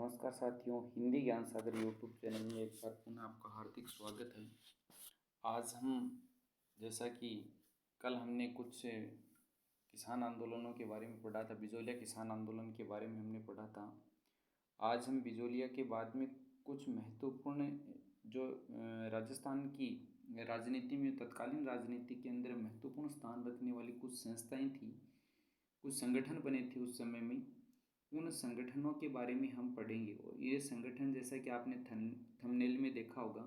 नमस्कार साथियों, हिंदी ज्ञान सागर यूट्यूब चैनल में एक बार पुनः आपका हार्दिक स्वागत है। आज हम जैसा कि कल हमने कुछ किसान आंदोलनों के बारे में पढ़ा था, बिजोलिया किसान आंदोलन के बारे में हमने पढ़ा था। आज हम बिजोलिया के बाद में कुछ महत्वपूर्ण जो राजस्थान की राजनीति में, तत्कालीन राजनीति के अंदर महत्वपूर्ण स्थान रखने वाली कुछ संस्थाएं थी, कुछ संगठन बने थे उस समय में, उन संगठनों के बारे में हम पढ़ेंगे। और ये संगठन, जैसा कि आपने थंबनेल में देखा होगा,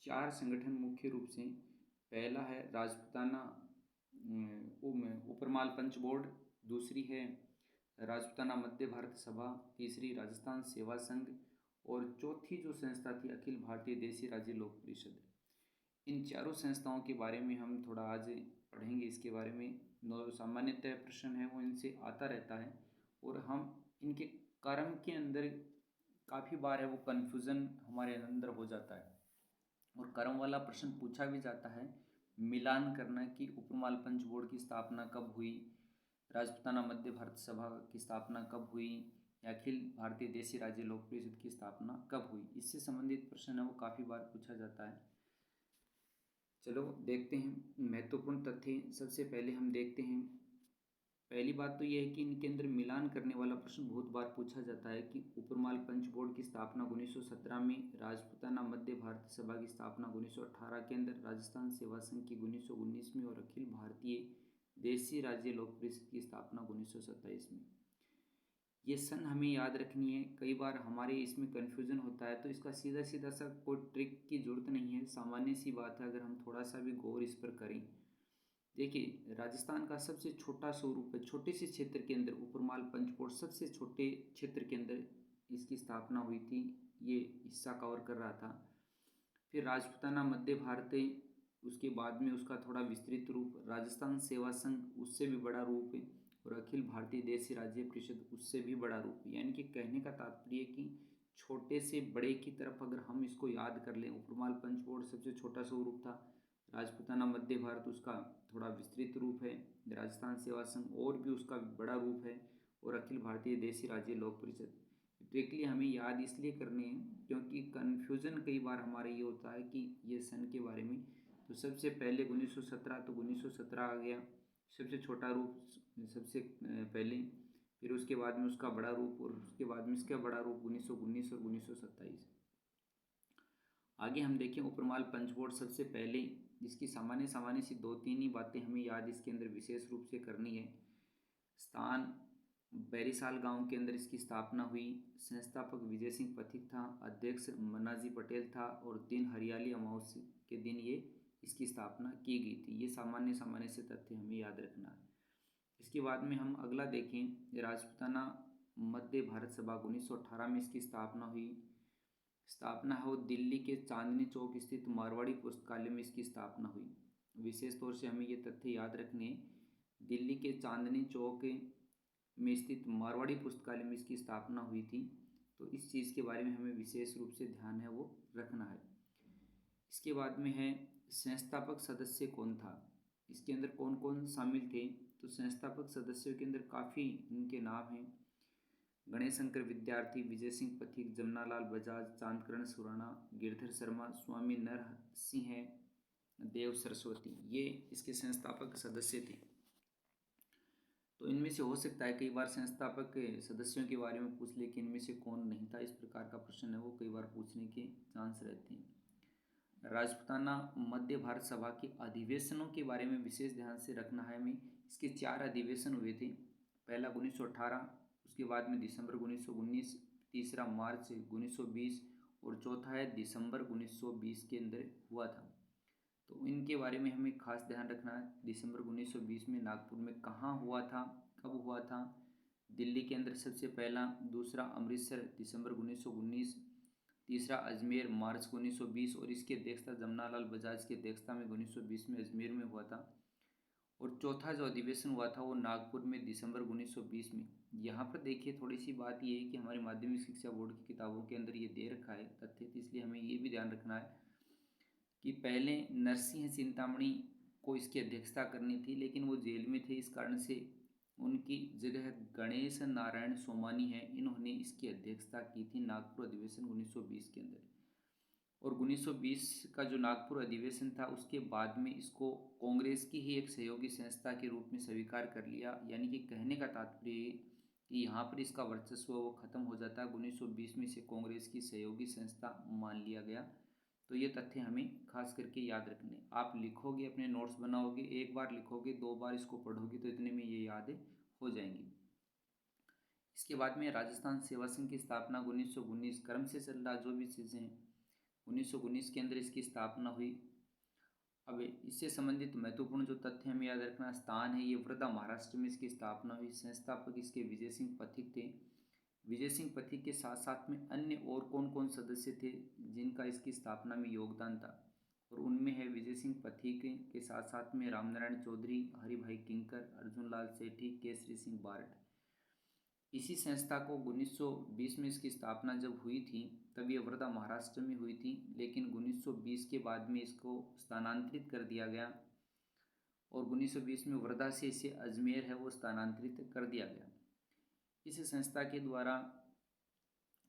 4 संगठन मुख्य रूप से। पहला है राजपूताना उपरमाल पंच बोर्ड, दूसरी है राजपूताना मध्य भारत सभा, तीसरी राजस्थान सेवा संघ और चौथी जो संस्था थी अखिल भारतीय देशी राज्य लोक परिषद। इन चारों संस्थाओं के बारे में हम थोड़ा आज पढ़ेंगे। इसके बारे में सामान्यतः प्रश्न है वो इनसे आता रहता है और हम इनके कर्म के अंदर काफ़ी बार है वो कन्फ्यूज़न हमारे अंदर हो जाता है और कर्म वाला प्रश्न पूछा भी जाता है, मिलान करना कि उपरमाल पंच बोर्ड की स्थापना कब हुई, राजपूताना मध्य भारत सभा की स्थापना कब हुई, या अखिल भारतीय देशी राज्य लोक परिषद की स्थापना कब हुई। इससे संबंधित प्रश्न है वो काफ़ी बार पूछा जाता है। चलो देखते हैं महत्वपूर्ण तथ्य। सबसे पहले हम देखते हैं, पहली बात तो यह है कि इनके अंदर मिलान करने वाला प्रश्न बहुत बार पूछा जाता है कि उपरमाल पंच बोर्ड की स्थापना 1917 में, राजपूताना मध्य भारत सभा की स्थापना 1918 के अंदर, राजस्थान सेवा संघ की 1919 में और अखिल भारतीय देशी राज्य लोक परिषद की स्थापना 1927 में। ये सन हमें याद रखनी है। कई बार हमारे इसमें कन्फ्यूज़न होता है, तो इसका सीधा सीधा सा कोई ट्रिक की ज़रूरत नहीं है, सामान्य सी बात है। अगर हम थोड़ा सा भी गौर इस पर करें, देखिए राजस्थान का सबसे छोटा स्वरूप है, छोटे से क्षेत्र के अंदर उपरमाल पंचकोट सबसे छोटे क्षेत्र के अंदर इसकी स्थापना हुई थी, ये हिस्सा कवर कर रहा था। फिर राजपूताना मध्य भारत, उसके बाद में उसका थोड़ा विस्तृत रूप राजस्थान सेवा संघ, उससे भी बड़ा रूप है, और अखिल भारतीय देशी राज्य परिषद उससे भी बड़ा रूप। यानी कि कहने का तात्पर्य कि छोटे से बड़े की तरफ अगर हम इसको याद कर लें, उपरमाल पंचकोट सबसे छोटा स्वरूप था, राजपूताना मध्य भारत उसका थोड़ा विस्तृत रूप है, राजस्थान सेवा संघ और भी उसका बड़ा रूप है, और अखिल भारतीय देशी राज्य लोक परिषद। ट्रिकली हमें याद इसलिए करने हैं क्योंकि कन्फ्यूज़न कई बार हमारे ये होता है कि ये सन के बारे में। तो सबसे पहले 1917, तो 1917 आ गया सबसे छोटा रूप सबसे पहले, फिर उसके बाद में उसका बड़ा रूप, और उसके बाद में इसका बड़ा रूप 1919 और 1927। आगे हम देखें उपरमाल पंचकोट सबसे पहले, जिसकी सामान्य सी 2-3 ही बातें हमें याद इसके अंदर विशेष रूप से करनी है। स्थान बैरीसाल गांव के अंदर इसकी स्थापना हुई। संस्थापक विजय सिंह पथिक था, अध्यक्ष मन्नाजी पटेल था, और दिन हरियाली अमावस्या के दिन ये इसकी स्थापना की गई थी। ये सामान्य से तथ्य हमें याद रखना है। इसके बाद में हम अगला देखें, राजपूताना मध्य भारत सभा 1918 में इसकी स्थापना हुई। स्थापना हो दिल्ली के चांदनी चौक स्थित मारवाड़ी पुस्तकालय में इसकी स्थापना हुई। विशेष तौर से हमें ये तथ्य याद रखने, दिल्ली के चांदनी चौक में स्थित मारवाड़ी पुस्तकालय में इसकी स्थापना हुई थी, तो इस चीज़ के बारे में हमें विशेष रूप से ध्यान है वो रखना है। इसके बाद में है संस्थापक सदस्य कौन था, इसके अंदर कौन कौन शामिल थे। तो संस्थापक सदस्यों के अंदर काफ़ी इनके नाम हैं, गणेश शंकर विद्यार्थी, विजय सिंह पथिक, जमनालाल बजाज, चांदकरण सुराणा, गिरधर शर्मा, स्वामी नरसिंह, देव सरस्वती, ये इसके संस्थापक सदस्य थे। तो इनमें से हो सकता है कई बार संस्थापक सदस्यों के बारे में पूछ ले कि इनमें से कौन नहीं था, इस प्रकार का प्रश्न है वो कई बार पूछने के चांस रहते हैं। राजपूताना मध्य भारत सभा के अधिवेशनों के बारे में विशेष ध्यान से रखना है हमें। इसके 4 अधिवेशन हुए थे। पहला 1918, उसके बाद में दिसंबर 1919, तीसरा मार्च 1920 और चौथा है दिसंबर 1920 के अंदर हुआ था। तो इनके बारे में हमें खास ध्यान रखना है। दिसंबर 1920 में नागपुर में कहाँ हुआ था, कब हुआ था। दिल्ली के अंदर सबसे पहला, दूसरा अमृतसर दिसंबर 1919, तीसरा अजमेर मार्च 1920, और इसकी अध्यक्षता जमनालाल बजाज की अध्यक्षता में 1920 में अजमेर में हुआ था। और चौथा जो अधिवेशन हुआ था वो नागपुर में दिसंबर 1920 में। यहाँ पर देखिए थोड़ी सी बात ये है कि हमारे माध्यमिक शिक्षा बोर्ड की किताबों के अंदर ये दे रखा है तथ्य, तो इसलिए हमें ये भी ध्यान रखना है कि पहले नरसिंह चिंतामणि को इसकी अध्यक्षता करनी थी, लेकिन वो जेल में थे, इस कारण से उनकी जगह गणेश नारायण सोमानी है, इन्होंने इसकी अध्यक्षता की थी नागपुर अधिवेशन 1920 के अंदर। और 1920 का जो नागपुर अधिवेशन था उसके बाद में इसको कांग्रेस की ही एक सहयोगी संस्था के रूप में स्वीकार कर लिया। यानी कि कहने का तात्पर्य कि यहाँ पर इसका वर्चस्व वो खत्म हो जाता है, 1920 में इसे कांग्रेस की सहयोगी संस्था मान लिया गया। तो ये तथ्य हमें खास करके याद रखने, आप लिखोगे, अपने नोट्स बनाओगे, एक बार लिखोगे, 2 बार इसको पढ़ोगे तो इतने में ये याद हो जाएंगी। इसके बाद में राजस्थान सेवा संघ की स्थापना 1919 क्रम से चल रहा जो भी चीज़ें हैं, 1919 के अंदर इसकी स्थापना हुई। अब इससे संबंधित महत्वपूर्ण जो तथ्य हमें याद रखना स्थान है, ये वर्धा महाराष्ट्र में इसकी स्थापना हुई। संस्थापक इसके विजय सिंह पथिक थे। विजय सिंह पथिक के साथ साथ में अन्य और कौन कौन सदस्य थे जिनका इसकी स्थापना में योगदान था, और उनमें है विजय सिंह पथिक के साथ साथ में रामनारायण चौधरी, हरिभाई किंकर, अर्जुन लाल सेठी, केसरी सिंह बारट। इसी संस्था को 1920 में इसकी स्थापना जब हुई थी तब ये वर्धा महाराष्ट्र में हुई थी, लेकिन 1920 के बाद में इसको स्थानांतरित कर दिया गया और 1920 में वर्धा से इसे अजमेर है वो स्थानांतरित कर दिया गया। इस संस्था के द्वारा,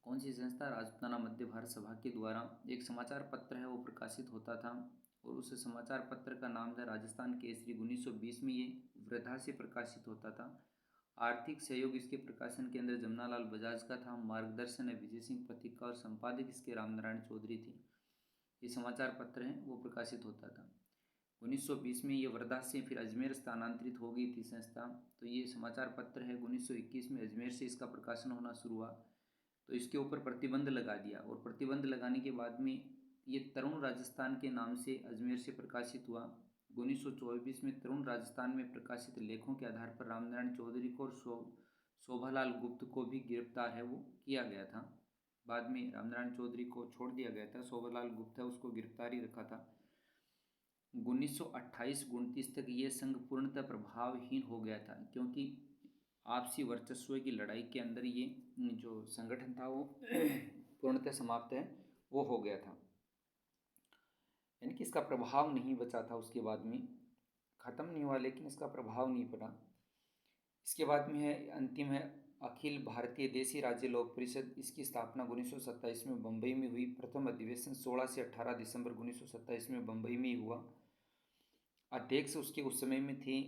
कौन सी संस्था, राजपूताना मध्य भारत सभा के द्वारा एक समाचार पत्र है वो प्रकाशित होता था और उस समाचार पत्र का नाम था राजस्थान केसरी। 1920 में ये वर्धा से प्रकाशित होता था। आर्थिक सहयोग इसके प्रकाशन के अंदर जमनालाल बजाज का था, मार्गदर्शन है विजय सिंह पथिक का और संपादक इसके रामनारायण चौधरी थे। ये समाचार पत्र है वो प्रकाशित होता था। 1920 में ये वर्धा से फिर अजमेर स्थानांतरित हो गई थी संस्था। तो ये समाचार पत्र है 1921 में अजमेर से इसका प्रकाशन होना शुरू हुआ, तो इसके ऊपर प्रतिबंध लगा दिया और प्रतिबंध लगाने के बाद में ये तरुण राजस्थान के नाम से अजमेर से प्रकाशित हुआ। 1924 में तरुण राजस्थान में प्रकाशित लेखों के आधार पर रामनारायण चौधरी को और शोभालाल गुप्त को भी गिरफ्तार है वो किया गया था। बाद में रामनारायण चौधरी को छोड़ दिया गया था, शोभालाल गुप्त है उसको गिरफ्तार ही रखा था। 1928-29 तक ये संघ पूर्णतः प्रभावहीन हो गया था, क्योंकि आपसी वर्चस्व की लड़ाई के अंदर ये जो संगठन था वो पूर्णतः समाप्त है वो हो गया था। यानी कि इसका प्रभाव नहीं बचा था, उसके बाद में ख़त्म नहीं हुआ लेकिन इसका प्रभाव नहीं पड़ा। इसके बाद में है अंतिम है अखिल भारतीय देसी राज्य लोक परिषद। इसकी स्थापना 1927 में बम्बई में हुई। प्रथम अधिवेशन 16 से 18 दिसंबर 1927 में बम्बई में ही हुआ। अध्यक्ष उसके उस समय में थे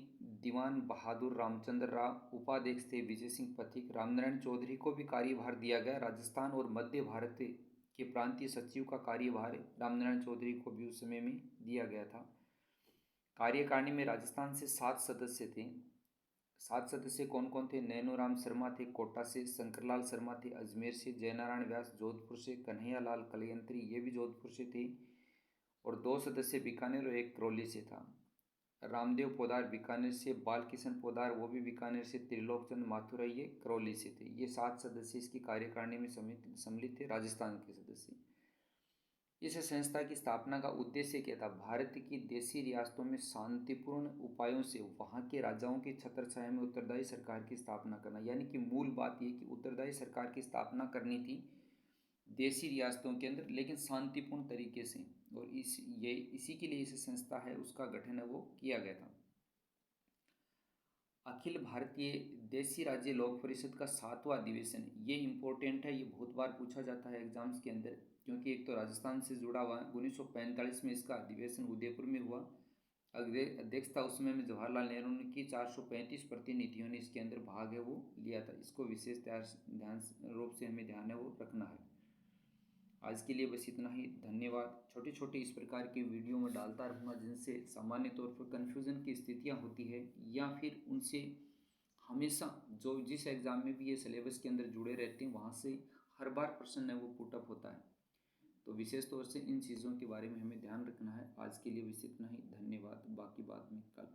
दीवान बहादुर रामचंद्र राव, उपाध्यक्ष थे विजय सिंह पथिक। रामनारायण चौधरी को भी कार्यभार दिया गया। राजस्थान और मध्य भारत के प्रांतीय सचिव का कार्यभार रामनारायण चौधरी को भी उस समय में दिया गया था। कार्यकारिणी में राजस्थान से 7 सदस्य थे। 7 सदस्य कौन कौन थे? नैनूराम शर्मा थे कोटा से, शंकरलाल शर्मा थे अजमेर से, जयनारायण व्यास जोधपुर से, कन्हैया लाल कलयंत्री ये भी जोधपुर से थे, और 2 सदस्य बीकानेर और एक करौली से था। रामदेव पोदार बीकानेर से, बालकिशन पोदार वो भी बीकानेर से, त्रिलोकचंद माथुर ये करौली से थे। ये 7 सदस्य इसकी कार्यकारिणी में सम्मिलित थे, राजस्थान के सदस्य। इस संस्था की स्थापना का उद्देश्य क्या था? भारत की देशी रियासतों में शांतिपूर्ण उपायों से वहाँ के राजाओं की छत्रछाया में उत्तरदायी सरकार की स्थापना करना। यानी कि मूल बात ये कि उत्तरदायी सरकार की स्थापना करनी थी देशी रियासतों के अंदर, लेकिन शांतिपूर्ण तरीके से, और इसी के लिए इस संस्था है उसका गठन है वो किया गया था। अखिल भारतीय देशी राज्य लोक परिषद का 7वां अधिवेशन, ये इम्पोर्टेंट है, ये बहुत बार पूछा जाता है एग्जाम्स के अंदर, क्योंकि एक तो राजस्थान से जुड़ा हुआ है। 1945 में इसका अधिवेशन उदयपुर में हुआ। अध्यक्षता उस समय में जवाहरलाल नेहरू ने की। 435 प्रतिनिधियों ने इसके अंदर भाग है वो लिया था। इसको विशेष ध्यान रूप से हमें ध्यान है वो रखना है। आज के लिए बस इतना ही, धन्यवाद। छोटे छोटे इस प्रकार की वीडियो में डालता रहूँगा जिनसे सामान्य तौर पर कन्फ्यूज़न की स्थितियाँ होती है, या फिर उनसे हमेशा जो जिस एग्ज़ाम में भी ये सिलेबस के अंदर जुड़े रहते हैं वहाँ से हर बार प्रश्न है वो पुटअप होता है। तो विशेष तौर से इन चीज़ों के बारे में हमें ध्यान रखना है। आज के लिए बस इतना ही, धन्यवाद। बाकी बात में कल